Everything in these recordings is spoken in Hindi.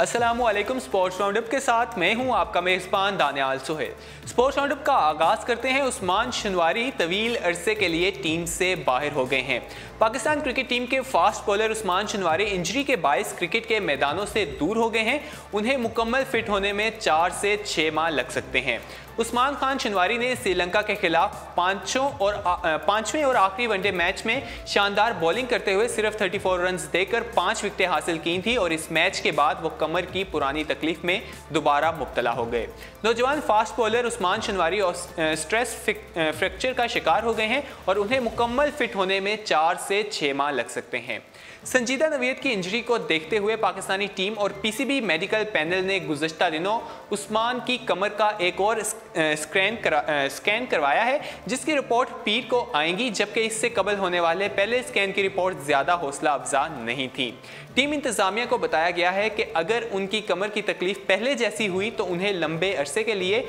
अस्सलामुअलैकुम। स्पोर्ट्स राउंडअप के साथ मैं हूं आपका मेज़बान दानियाल सुहेल। स्पोर्ट्स राउंडअप का आगाज़ करते हैं। उस्मान शनवारी तवील अरसे के लिए टीम से बाहर हो गए हैं। पाकिस्तान क्रिकेट टीम के फास्ट बॉलर उस्मान शनवारी इंजरी के बायस क्रिकेट के मैदानों से दूर हो गए हैं। उन्हें मुकम्मल फिट होने में 4 से 6 माह लग सकते हैं। उस्मान खान शनवारी ने श्रीलंका के खिलाफ पांचवें और आखिरी वनडे मैच में शानदार बॉलिंग करते हुए सिर्फ 34 रन देकर 5 विकेटें हासिल की थी और इस मैच के बाद वो कमर की पुरानी तकलीफ में दोबारा मुब्तला हो गए। नौजवान फास्ट बॉलर उस्मान शनवारी और स्ट्रेस फ्रैक्चर का शिकार हो गए हैं और उन्हें मुकम्मल फिट होने में 4 से 6 माह लग सकते हैं। संजीदा नवीयत की इंजरी को देखते हुए पाकिस्तानी टीम और पीसीबी मेडिकल पैनल ने गुज़श्ता दिनों उस्मान की कमर का एक और स्कैन करवाया है, जिसकी रिपोर्ट पीर को आएगी, जबकि इससे कबल होने वाले पहले स्कैन की रिपोर्ट ज़्यादा हौसला अफजा नहीं थी। टीम इंतज़ामिया को बताया गया है कि अगर उनकी कमर की तकलीफ पहले जैसी हुई तो उन्हें लंबे अरसे के लिए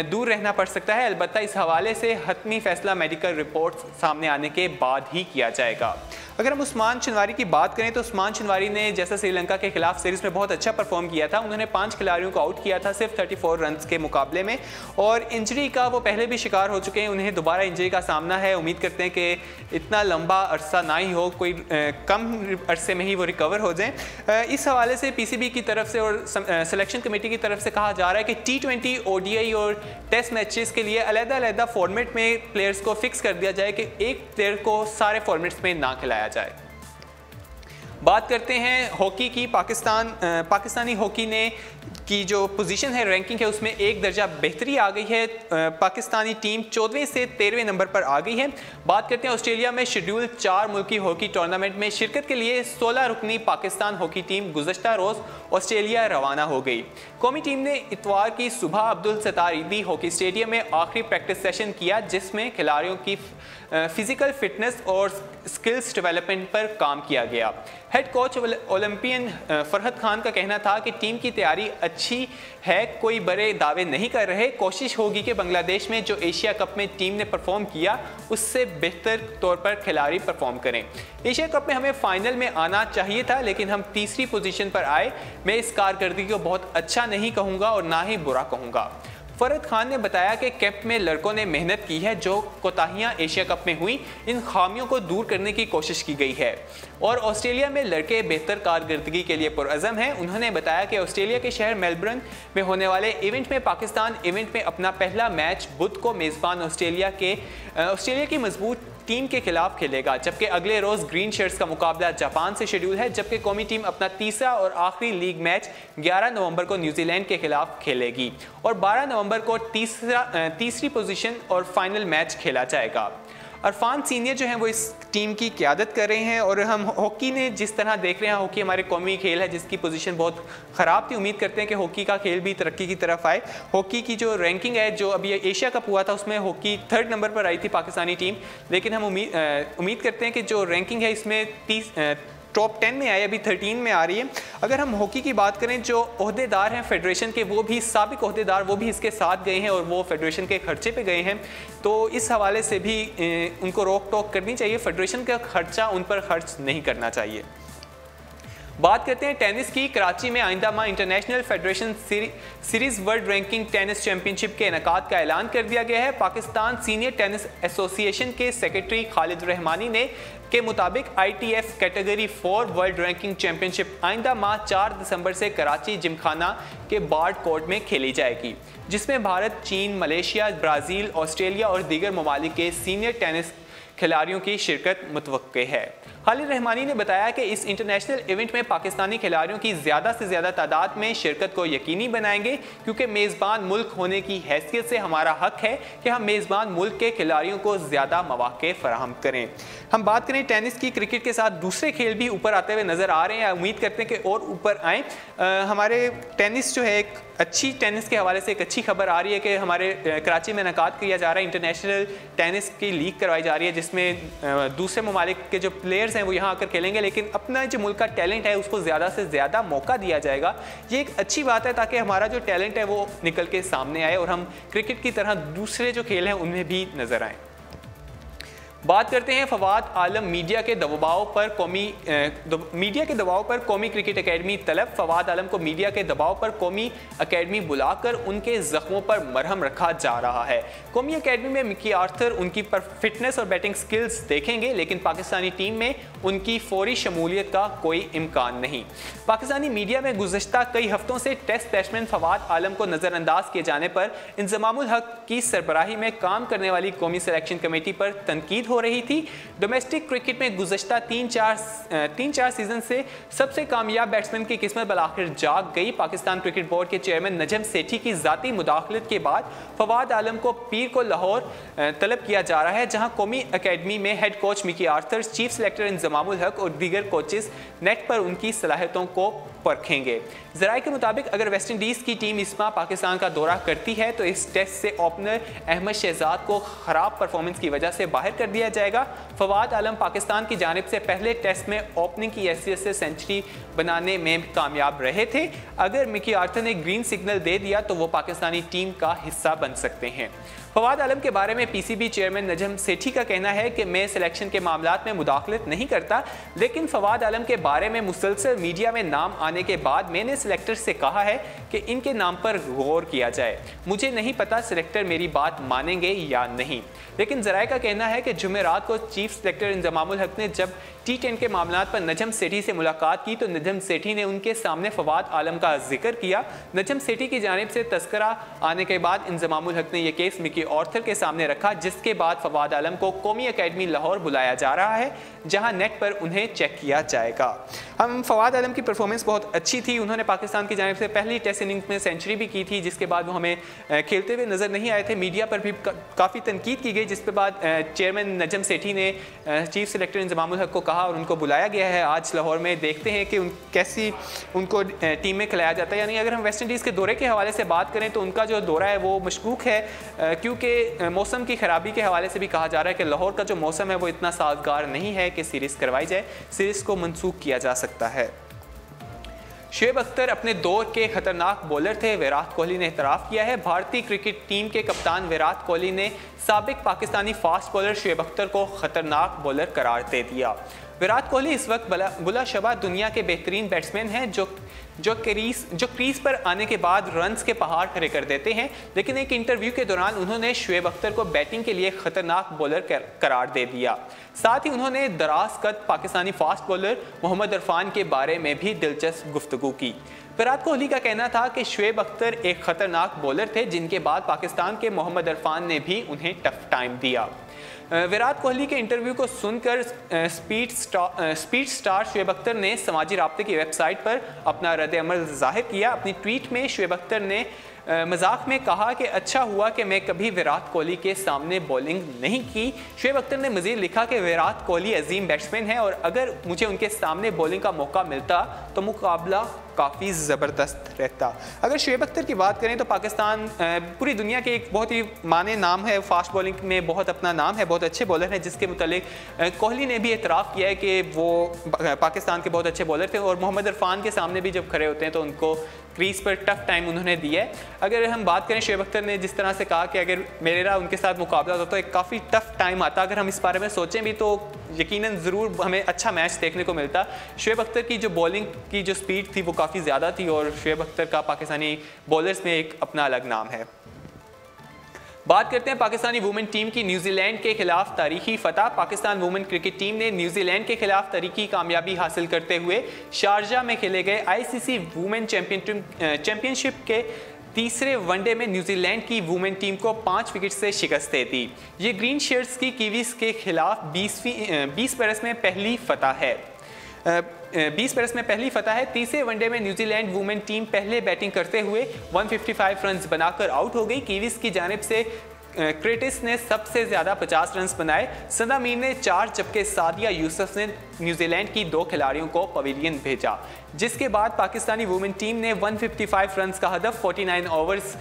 दूर रहना पड़ सकता है। अलबत्ता इस हवाले से हतमी फैसला मेडिकल रिपोर्ट सामने आने के बाद ही किया जाएगा। अगर हम उस्मान शनवारी की बात करें तो उस्मान शनवारी ने जैसा श्रीलंका के खिलाफ सीरीज़ में बहुत अच्छा परफॉर्म किया था, उन्होंने 5 खिलाड़ियों को आउट किया था सिर्फ 34 रन के मुकाबले में, और इंजरी का वो पहले भी शिकार हो चुके हैं। उन्हें दोबारा इंजरी का सामना है। उम्मीद करते हैं कि इतना लंबा अरसा ना ही हो, कोई कम अरसे में ही वो रिकवर हो जाएं। इस हवाले से पीसीबी की तरफ से और सिलेक्शन कमेटी की तरफ से कहा जा रहा है कि T20 ODI और टेस्ट मैचेस के लिए अलग-अलग फॉर्मेट में प्लेयर्स को फिक्स कर दिया जाए कि एक प्लेयर को सारे फॉर्मेट्स में ना खिलाया जाए। बात करते हैं हॉकी की। पाकिस्तानी हॉकी ने की जो पोजीशन है, रैंकिंग है, उसमें एक दर्जा बेहतरी आ गई है। पाकिस्तानी टीम 14वें से 13वें नंबर पर आ गई है। बात करते हैं ऑस्ट्रेलिया में शेड्यूल 4 मुल्की हॉकी टूर्नामेंट में शिरकत के लिए 16 रुकनी पाकिस्तान हॉकी टीम गुज़श्ता रोज़ ऑस्ट्रेलिया रवाना हो गई। कौमी टीम ने इतवार की सुबह अब्दुल सत्तार ईदी हॉकी स्टेडियम में आखिरी प्रैक्टिस सेशन किया, जिसमें खिलाड़ियों की फिजिकल फिटनेस और स्किल्स डेवलपमेंट पर काम किया गया। Head coach Olympian Farhat Khan का कहना था कि टीम की तैयारी अच्छी है, कोई बड़े दावे नहीं कर रहे। कोशिश होगी कि बांग्लादेश में जो एशिया कप में टीम ने परफॉर्म किया उससे बेहतर तौर पर खिलाड़ी परफॉर्म करें। एशिया कप में हमें फाइनल में आना चाहिए था, लेकिन हम तीसरी पोजीशन पर आए। मैं इस कारकर्दगी को बहुत अच्छा नहीं कहूँगा और ना ही बुरा कहूँगा। फरहत खान ने बताया कि कैंप में लड़कों ने मेहनत की है। जो कोताहियां एशिया कप में हुई, इन खामियों को दूर करने की कोशिश की गई है और ऑस्ट्रेलिया में लड़के बेहतर कारकर्दगी के लिए पुरअज़म हैं। उन्होंने बताया कि ऑस्ट्रेलिया के शहर मेलबर्न में होने वाले इवेंट में पाकिस्तान इवेंट में अपना पहला मैच बुध को मेज़बान ऑस्ट्रेलिया की मजबूत टीम के खिलाफ खेलेगा, जबकि अगले रोज़ ग्रीन शर्ट्स का मुकाबला जापान से शेड्यूल है। जबकि कौमी टीम अपना तीसरा और आखिरी लीग मैच 11 नवंबर को न्यूजीलैंड के खिलाफ खेलेगी और 12 नवंबर को तीसरी पोजीशन और फाइनल मैच खेला जाएगा। अरफान सीनियर जो हैं वो इस टीम की क़यादत कर रहे हैं और हम हॉकी ने जिस तरह देख रहे हैं, हॉकी हमारे कौमी खेल है जिसकी पोजीशन बहुत ख़राब थी। उम्मीद करते हैं कि हॉकी का खेल भी तरक्की की तरफ आए। हॉकी की जो रैंकिंग है, जो अभी एशिया कप हुआ था उसमें हॉकी 3rd नंबर पर आई थी पाकिस्तानी टीम, लेकिन हम उम्मीद करते हैं कि जो रैंकिंग है इसमें टॉप 10 में आई, अभी 13 में आ रही है। अगर हम हॉकी की बात करें, जो ओहदेदार हैं फेडरेशन के, वो भी साबिक ओहदेदार वो भी इसके साथ गए हैं और वो फेडरेशन के खर्चे पे गए हैं, तो इस हवाले से भी उनको रोक टोक करनी चाहिए। फेडरेशन का खर्चा उन पर खर्च नहीं करना चाहिए। बात करते हैं टेनिस की। कराची में आइंदा माह international federation series world ranking tennis championship के इनेकाद का ऐलान कर दिया गया है। पाकिस्तान सीनियर टेनिस एसोसिएशन के सेक्रेटरी खालिद रहमानी के मुताबिक ITF category 4 world ranking championship आइंदा माह 4 दिसंबर से कराची जिमखाना के बार्ड कोर्ट में खेली जाएगी, जिसमें भारत, चीन, मलेशिया, ब्राज़ील, ऑस्ट्रेलिया और दीगर ममालिक के सीनियर टेनिस खिलाड़ियों की शिरकत मुतवक्के है। खालिद रहमानी ने बताया कि इस इंटरनेशनल इवेंट में पाकिस्तानी खिलाड़ियों की ज़्यादा से ज़्यादा तादाद में शिरकत को यकीनी बनाएंगे, क्योंकि मेज़बान मुल्क होने की हैसियत से हमारा हक है कि हम मेज़बान मुल्क के खिलाड़ियों को ज़्यादा मौक़े फराहम करें। हम बात करें टेनिस की। क्रिकेट के साथ दूसरे खेल भी ऊपर आते हुए नज़र आ रहे हैं। उम्मीद करते हैं कि और ऊपर आएँ। हमारे टेनिस जो है, एक अच्छी टेनिस के हवाले से एक अच्छी खबर आ रही है कि हमारे कराची में इनेकाद किया जा रहा है। इंटरनेशनल टेनिस की लीग करवाई जा रही है, जिसमें दूसरे ममालिक के जो प्लेयर्स हैं वो यहाँ आकर खेलेंगे, लेकिन अपना जो मुल्क का टैलेंट है उसको ज़्यादा से ज़्यादा मौका दिया जाएगा। ये एक अच्छी बात है, ताकि हमारा जो टैलेंट है वो निकल के सामने आए और हम क्रिकेट की तरह दूसरे जो खेल हैं उनमें भी नज़र आएँ। बात करते हैं फवाद आलम मीडिया के दबाव पर कौमी क्रिकेट एकेडमी तलब। फवाद आलम को मीडिया के दबाव पर कौमी एकेडमी बुलाकर उनके जख्मों पर मरहम रखा जा रहा है। कौमी एकेडमी में मिकी आर्थर उनकी फिटनेस और बैटिंग स्किल्स देखेंगे, लेकिन पाकिस्तानी टीम में उनकी फौरी शमूलियत का कोई इम्कान नहीं। पाकिस्तानी मीडिया में गुज़श्ता कई हफ्तों से टेस्ट बैट्समैन फवाद आलम को नज़रअंदाज किए जाने पर इंज़मामुल हक की सरबराही में काम करने वाली कौमी सिलेक्शन कमेटी पर तनकीद हो रही थी। डोमेस्टिक क्रिकेट में गुज़श्ता तीन चार सीजन से सबसे कामयाब बैट्समैन की किस्मत बलाखिर जाग गई। पाकिस्तान क्रिकेट बोर्ड के चेयरमैन नजम सेठी की ज़ाती मुदाखलत के बाद फवाद आलम को पीर को लाहौर तलब किया जा रहा है, जहां कौमी एकेडमी में head coach Mickey Arthur, chief selector Inzamamul हक और दीगर कोचेस नेट पर उनकी सलाहियतों को परखेंगे। ज़राए के मुताबिक अगर वेस्ट इंडीज़ की टीम इस माह पाकिस्तान का दौरा करती है तो इस टेस्ट से ओपनर अहमद शहजाद को ख़राब परफॉर्मेंस की वजह से बाहर कर दिया जाएगा। फवाद आलम पाकिस्तान की जानिब से पहले टेस्ट में ओपनिंग की हैसियत से सेंचुरी बनाने में कामयाब रहे थे। अगर मिकी आर्थर ने ग्रीन सिग्नल दे दिया तो वो पाकिस्तानी टीम का हिस्सा बन सकते हैं। फवाद आलम के बारे में पीसीबी चेयरमैन नजम सेठी का कहना है कि मैं सिलेक्शन के मामलात में मुदाखलत नहीं करता, लेकिन फवाद आलम के बारे में मुसलसल मीडिया में नाम आने के बाद मैंने सिलेक्टर से कहा है कि इनके नाम पर गौर किया जाए। मुझे नहीं पता सिलेक्टर मेरी बात मानेंगे या नहीं, लेकिन ज़राए का कहना है कि जुमेरात को चीफ सेलेक्टर इंज़मामुल हक ने जब T10 के मामलात पर नजम सेठी से मुलाकात की तो नजम सेठी ने उनके सामने फवाद आलम का जिक्र किया। नजम सेठी की जानिब से तस्करा आने के बाद इंज़मामुल हक ने यह केस मिकी आर्थर के सामने रखा, जिसके बाद फवाद आलम को कौमी एकेडमी लाहौर बुलाया जा रहा है, जहां नेट पर उन्हें चेक किया जाएगा। हम फवाद आलम की परफॉर्मेंस बहुत अच्छी थी। उन्होंने पाकिस्तान की जानिब से पहली टेस्ट इनिंग्स में सेंचुरी भी की थी, जिसके बाद वो हमें खेलते हुए नजर नहीं आए थे। मीडिया पर भी काफ़ी तनकीद की गई, जिसके बाद चेयरमैन नजम सेठी ने चीफ सेलेक्टर इंज़मामुल हक को कहा और उनको बुलाया गया है आज लाहौर में। देखते हैं कि कैसी उनको टीम में खिलाया जाता है। यानी अगर हम वेस्ट इंडीज़ के दौरे के हवाले से बात करें तो उनका जो दौरा है वो मशकूक है, क्योंकि मौसम की ख़राबी के हवाले से भी कहा जा रहा है कि लाहौर का जो मौसम है वो इतना साजगार नहीं है कि सीरीज़ करवाई जाए। सीरीज़ को मनसूख किया जा सकता है। शुएब अख्तर अपने दौर के खतरनाक बॉलर थे, विराट कोहली ने एतराफ़ किया है। भारतीय क्रिकेट टीम के कप्तान विराट कोहली ने साबिक पाकिस्तानी फास्ट बॉलर शुएब अख्तर को खतरनाक बॉलर करार दे दिया। विराट कोहली इस वक्त बुलाशबा दुनिया के बेहतरीन बैट्समैन हैं जो क्रीज पर आने के बाद रन्स के पहाड़ खड़े कर देते हैं, लेकिन एक इंटरव्यू के दौरान उन्होंने शुएब अख्तर को बैटिंग के लिए खतरनाक बॉलर करार दे दिया। साथ ही उन्होंने दराज कद पाकिस्तानी फास्ट बॉलर मोहम्मद इरफान के बारे में भी दिलचस्प गुफ्तगू की। विराट कोहली का कहना था कि शुएब अख्तर एक खतरनाक बॉलर थे, जिनके बाद पाकिस्तान के मोहम्मद इरफान ने भी उन्हें टफ टाइम दिया। विराट कोहली के इंटरव्यू को सुनकर स्पीड स्टार शुएब अख्तर ने समाजी राब्ते की वेबसाइट पर अपना रद्द-ए-अमल जाहिर किया। अपनी ट्वीट में शुएब अख्तर ने मजाक में कहा कि अच्छा हुआ कि मैं कभी विराट कोहली के सामने बॉलिंग नहीं की। शुएब अख्तर ने मज़ीद लिखा कि विराट कोहली अजीम बैट्समैन है और अगर मुझे उनके सामने बॉलिंग का मौका मिलता तो मुकाबला काफ़ी ज़बरदस्त रहता। अगर शुएब अख्तर की बात करें तो पाकिस्तान पूरी दुनिया के एक बहुत ही माने नाम है, फास्ट बॉलिंग में बहुत अपना नाम है, बहुत अच्छे बॉलर हैं, जिसके मुतालिक कोहली ने भी एतराफ़ किया है कि वो पाकिस्तान के बहुत अच्छे बॉलर थे और मोहम्मद इरफान के सामने भी जब खड़े होते हैं तो उनको क्रीज पर टफ टाइम उन्होंने दिया है। अगर हम बात करें शुएब अख्तर ने जिस तरह से कहा कि अगर मेरा उनके साथ मुकाबला होता तो एक काफ़ी टफ टाइम आता, अगर हम इस बारे में सोचें भी तो यकीनन ज़रूर हमें अच्छा मैच देखने को मिलता। शुएब अख्तर की जो बॉलिंग की जो स्पीड थी वो काफ़ी ज़्यादा थी और शुएब अख्तर का पाकिस्तानी बॉलर्स में एक अपना अलग नाम है। बात करते हैं पाकिस्तानी वुमेन टीम की न्यूजीलैंड के खिलाफ तारीखी फतह। पाकिस्तान वुमेन क्रिकेट टीम ने न्यूजीलैंड के खिलाफ तारीखी कामयाबी हासिल करते हुए शारजा में खेले गए आईसीसी वुमेन चैंपियनशिप के तीसरे वनडे में न्यूजीलैंड की वुमेन टीम को 5 विकेट से शिकस्त दे दी। ये ग्रीन शर्ट्स की कीवीज के खिलाफ 20 बरस में पहली फतह है। 20 बरस में पहली फतह है। तीसरे वनडे में न्यूजीलैंड वुमेन टीम पहले बैटिंग करते हुए 155 रन बनाकर आउट हो गई। कीवीज की जानिब से क्रेटिस ने सबसे ज़्यादा 50 रन बनाए। सना मीर ने 4 जबकि सादिया यूसुफ ने न्यूजीलैंड की 2 खिलाड़ियों को पवेलियन भेजा, जिसके बाद पाकिस्तानी वुमेन टीम ने 155 रन का हदफ 49 ओवर्स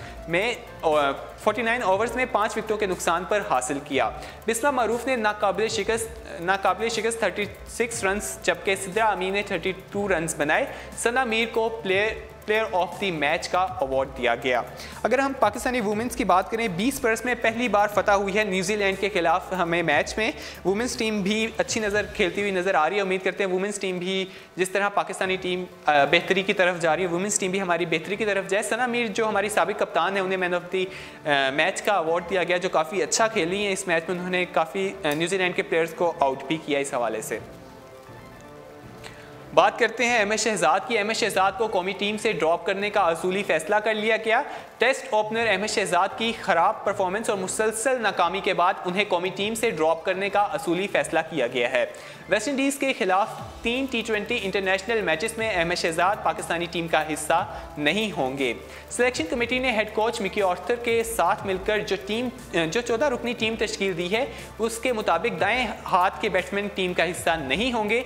में 5 विकेटों के नुकसान पर हासिल किया। बिस्मा मरूफ ने नाकाबिल शिकस्त 36 रन जबकि सिद्रा अमीन ने 32 रन बनाए। सना मीर को player player of the match का अवार्ड दिया गया। अगर हम पाकिस्तानी वुमेंस की बात करें, 20 बरस में पहली बार फतह हुई है न्यूजीलैंड के खिलाफ हमें मैच में। वुमेंस टीम भी अच्छी खेलती हुई नज़र आ रही है। उम्मीद करते हैं वुमेंस टीम भी जिस तरह पाकिस्तानी टीम बेहतरी की तरफ जा रही है, वुमेंस टीम भी हमारी बेहतरी की तरफ जाए। सना मीर जो हमारी साबिक कप्तान है, उन्हें मैन ऑफ द मैच का अवार्ड दिया गया, जो काफ़ी अच्छा खेली हैं इस मैच में। उन्होंने काफ़ी न्यूजीलैंड के प्लेयर्स को आउट भी किया इस हवाले से। बात करते हैं अहमद शहजाद की। अहमद शहजाद को कौमी टीम से ड्रॉप करने का असूली फैसला कर लिया गया। टेस्ट ओपनर अहमद शहजाद की खराब परफॉर्मेंस और मुसलसल नाकामी के बाद उन्हें कौमी टीम से ड्रॉप करने का असूली फैसला किया गया है। वेस्ट इंडीज़ के खिलाफ 3 T20 इंटरनेशनल मैचेस में अहमद शहजाद पाकिस्तानी टीम का हिस्सा नहीं होंगे। सिलेक्शन कमेटी ने हेड कोच मिकी आर्थर के साथ मिलकर जो 14 रुकनी टीम तश्कील दी है, उसके मुताबिक दाएं हाथ के बैट्समैन टीम का हिस्सा नहीं होंगे।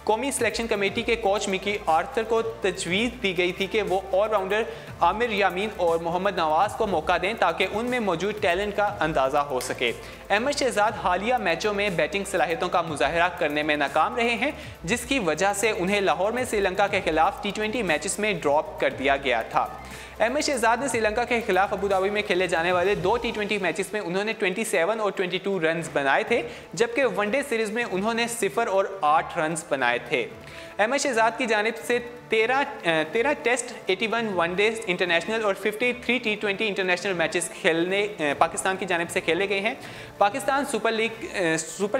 कौमी सिलेक्शन कमेटी के कोच मिकी आर्थर को तजवीज़ दी गई थी कि वो ऑलराउंडर आमिर यामीन और मोहम्मद नवाज़ को मौका दें ताकि उनमें मौजूद टैलेंट का अंदाज़ा हो सके। अहमद शहजाद हालिया मैचों में बैटिंग सलाहियतों का मुजाहरा करने में नाकाम रहे हैं, जिसकी वजह से उन्हें लाहौर में श्रीलंका के खिलाफ T20 मैचेस में ड्रॉप कर दिया गया था। अहमद शहजाद ने श्रीलंका के खिलाफ अबू धाबी में खेले जाने वाले 2 T20 मैचेस में उन्होंने 27 और 22 रन्स बनाए थे, जबकि वनडे सीरीज़ में उन्होंने 0 और 8 रन्स बनाए थे। अहमद शहजाद की जानिब से 13 टेस्ट, 81 वनडे इंटरनेशनल और 53 T20 इंटरनेशनल मैचेस पाकिस्तान की जानिब से खेले गए हैं। पाकिस्तान सुपर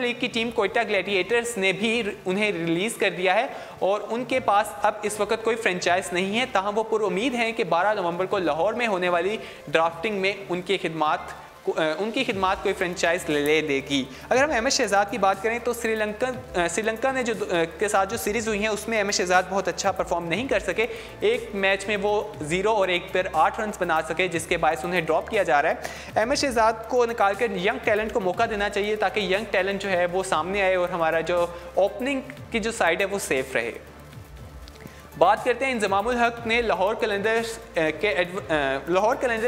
लीग की टीम कोयटा ग्लैडिएटर्स ने भी उन्हें रिलीज़ कर दिया है और उनके पास अब इस वक्त कोई फ्रेंचाइज नहीं है। ताहम वो पुरुम्मीद हैं कि 12 नवंबर को लाहौर में होने वाली ड्राफ्टिंग में उनकी खिदमात कोई फ्रेंचाइज ले लेगी। अगर हम अहमद शहजाद की बात करें तो श्रीलंका ने के साथ जो सीरीज़ हुई है उसमें अहमद शहजाद बहुत अच्छा परफॉर्म नहीं कर सके। एक मैच में वो 0 और 1 पर 8 रन बना सके, जिसके बायस उन्हें ड्रॉप किया जा रहा है। अहमद शहजाद को निकाल कर यंग टैलेंट को मौका देना चाहिए ताकि यंग टैलेंट जो है वो सामने आए और हमारा जो ओपनिंग की जो साइड है वो सेफ रहे। बात करते हैं इंजमामुल हक ने लाहौर कैलेंडर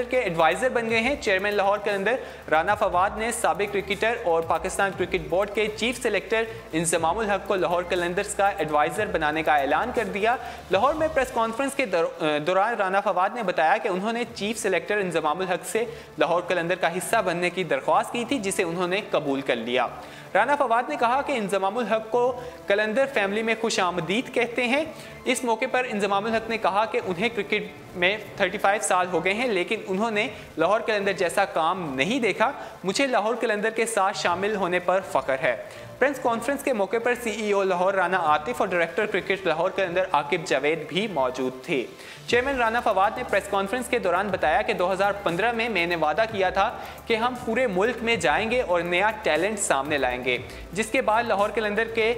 के एडवाइज़र बन गए हैं। चेयरमैन लाहौर कैलेंडर राना फवाद ने साबिक क्रिकेटर और पाकिस्तान क्रिकेट बोर्ड के चीफ सेलेक्टर इंजमामुल हक को लाहौर कैलेंडर्स का एडवाइज़र बनाने का ऐलान कर दिया। लाहौर में प्रेस कॉन्फ्रेंस के दौरान राना फवाद ने बताया कि उन्होंने चीफ सेलेक्टर इंजमामुल हक से लाहौर कैलेंडर का हिस्सा बनने की दरख्वास्त की थी, जिसे उन्होंने कबूल कर लिया। राना फवाद ने कहा कि इंजमामुल हक को कैलेंडर फैमिली में खुश आमदीद कहते हैं। इस मौके पर इंजमामुल हक ने कहा कि उन्हें क्रिकेट में 35 साल हो गए हैं, लेकिन उन्होंने लाहौर कैलेंडर जैसा काम नहीं देखा। मुझे लाहौर कैलेंडर के साथ शामिल होने पर फ़ख्र है। प्रेस कॉन्फ्रेंस के मौके पर CEO लाहौर राना आतिफ और director cricket Lahore calendar Aqib Javed भी मौजूद थे। चेयरमैन राना फवाद ने प्रेस कॉन्फ्रेंस के दौरान बताया कि 2015 में मैंने वादा किया था कि हम पूरे मुल्क में जाएंगे और नया टैलेंट सामने लाएंगे, जिसके बाद लाहौर कैलेंडर के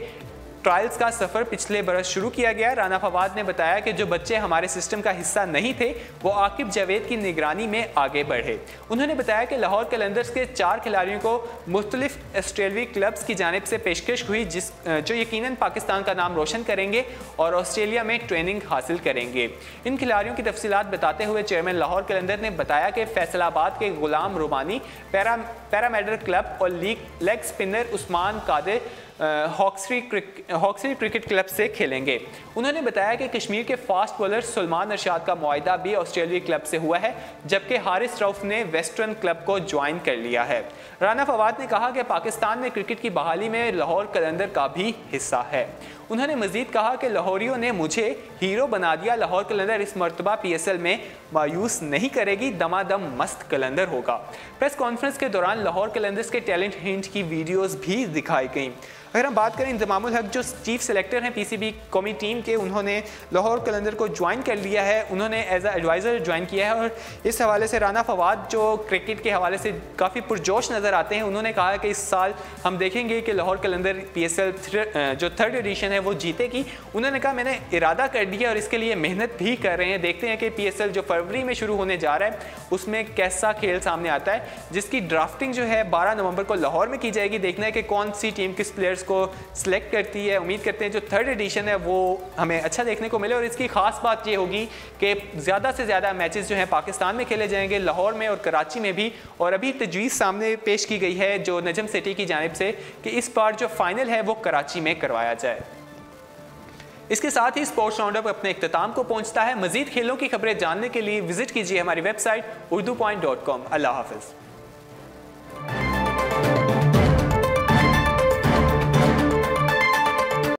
ट्रायल्स का सफ़र पिछले बरस शुरू किया गया। राना फवाद ने बताया कि जो बच्चे हमारे सिस्टम का हिस्सा नहीं थे वो आकिब जावेद की निगरानी में आगे बढ़े। उन्होंने बताया कि लाहौर कैलेंडर्स के 4 खिलाड़ियों को मुख्तलिफ ऑस्ट्रेलियाई क्लब्स की जानिब से पेशकश हुई, जो यकीनन पाकिस्तान का नाम रोशन करेंगे और ऑस्ट्रेलिया में ट्रेनिंग हासिल करेंगे। इन खिलाड़ियों की तफसीलात बताते हुए चेयरमैन लाहौर कैलेंडर ने बताया कि फैसलाबाद के गुलाम रुमानी पैरामेडर क्लब और लेग स्पिनर उस्मान कादिर हॉक्सरी क्रिकेट क्लब से खेलेंगे। उन्होंने बताया कि कश्मीर के फास्ट बॉलर सुलेमान अरशाद का मुआहदा भी ऑस्ट्रेलियाई क्लब से हुआ है, जबकि हारिस रऊफ ने वेस्टर्न क्लब को ज्वाइन कर लिया है। राना फवाद ने कहा कि पाकिस्तान में क्रिकेट की बहाली में लाहौर कैलेंडर का भी हिस्सा है। उन्होंने मजीद कहा कि लाहौरियों ने मुझे हीरो बना दिया। लाहौर कैलेंडर इस मरतबा PSL में मायूस नहीं करेगी, दमादम मस्त कैलेंडर होगा। प्रेस कॉन्फ्रेंस के दौरान लाहौर कैलेंडर्स के टैलेंट हिंट की वीडियोस भी दिखाई गई। अगर हम बात करें इंजमामुल हक जो चीफ सेलेक्टर हैं PCB कौमी टीम के, उन्होंने लाहौर कैलेंडर को ज्वाइन कर लिया है। उन्होंने एज एडवाइज़र ज्वाइन किया है और इस हवाले से राना फवाद जो क्रिकेट के हवाले से काफ़ी पुरजोश नज़र आते हैं, उन्होंने कहा कि इस साल हम देखेंगे कि लाहौर कैलेंडर PSL जो 3rd एडिशन है वो जीतेगी। उन्होंने कहा मैंने इरादा कर दिया और इसके लिए मेहनत भी कर रहे हैं। देखते हैं कि PSL जो फरवरी में शुरू होने जा रहा है उसमें कैसा खेल सामने आता है, जिसकी ड्राफ्टिंग जो है 12 नवंबर को लाहौर में की जाएगी। देखना है कि कौन सी टीम किस प्लेयर्स को सिलेक्ट करती है। उम्मीद करते हैं जो 3rd एडिशन है वो हमें अच्छा देखने को मिले और इसकी खास बात ये होगी कि ज़्यादा से ज़्यादा मैचेस जो हैं पाकिस्तान में खेले जाएंगे, लाहौर में और कराची में भी। और अभी तजवीज़ सामने पेश की गई है जो नजम सिटी की जानिब से कि इस बार जो फाइनल है वो कराची में करवाया जाए। इसके साथ ही स्पोर्ट्स राउंडअप अपने इख्तिताम को पहुंचता है। मजीद खेलों की खबरें जानने के लिए विजिट कीजिए हमारी वेबसाइट urdu.com। अल्लाह हाफिज।